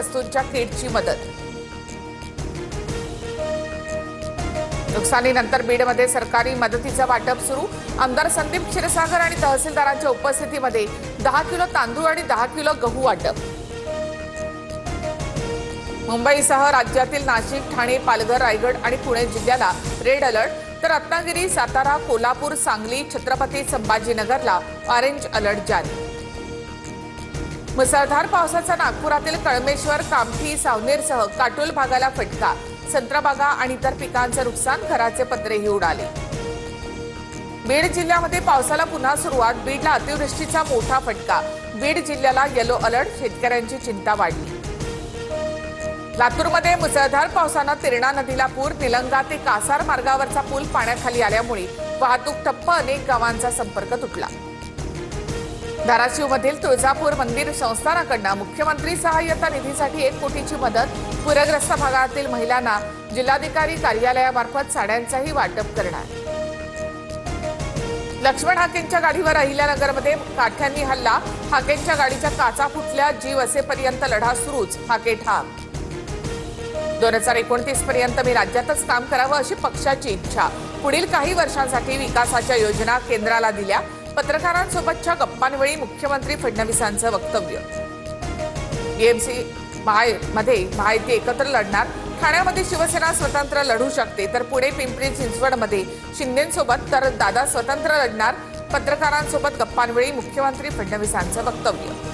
वस्तूंच्या किटची मदत। नुकसानीनंतर बीडमध्ये सरकारी मदतीचं वाटप सुरू। आमदार संदीप क्षीरसागर आणि तहसीलदारांच्या उपस्थितीमध्ये 10 किलो तांदूळ आणि 10 किलो गहू वाटप। मुंबईसह राज्यातील नाशिक, ठाणे, पालघर, रायगड आणि पुणे जिल्ह्याला रेड अलर्ट, तर रत्नागिरी, सातारा, कोल्हापूर, सांगली, छत्रपती संभाजीनगरला ऑरेंज अलर्ट जारी। मुसळधार पावसाचा नागपुरातील कळमेश्वर, कामठी, सावनेरसह काटोल भागाला फटका। संत्रा बागा आणि इतर पिकांचं नुकसान, घराचे पत्रेही उडाले। बीड जिल्ह्यामध्ये पावसाला पुन्हा सुरुवात। बीडला अतिवृष्टीचा मोठा फटका। बीड जिल्ह्याला येलो अलर्ट, शेतकऱ्यांची चिंता वाढली। लातूरमध्ये मुसळधार पावसानं तिरणा नदीला पूर। निलंगा ते कासार मार्गावरचा पूल पाण्याखाली आल्यामुळे वाहतूक ठप्प, अनेक गावांचा संपर्क तुटला। धाराशिवमधील तुळजापूर मंदिर संस्थानाकडून मुख्यमंत्री सहाय्यता निधीसाठी 1 कोटीची मदत। पूरग्रस्त भागातील महिलांना जिल्हाधिकारी कार्यालयामार्फत साड्यांचंही वाटप करणार। लक्ष्मण हाकेंच्या गाडीवर अहिल्यानगरमध्ये काठ्यांनी हल्ला। हाकेंच्या गाडीच्या काचा फुटल्या, जीव असेपर्यंत लढा सुरूच, हाके ठाम। 2029 पर्यंत मी राज्यातच काम करावं अशी पक्षाची इच्छा। पुढील काही वर्षांसाठी विकासाच्या योजना केंद्राला दिल्या। पत्रकारांसोबतच्या गप्पांवेळी मुख्यमंत्री फडणवीसांचं वक्तव्य। बीएमसी मध्ये महायुती एकत्र लढणार। ठाण्यामध्ये शिवसेना स्वतंत्र लढू शकते, तर पुणे, पिंपरी चिंचवडमध्ये शिंदेंसोबत तर दादा स्वतंत्र लढणार। पत्रकारांसोबत गप्पांवेळी मुख्यमंत्री फडणवीसांचं वक्तव्य।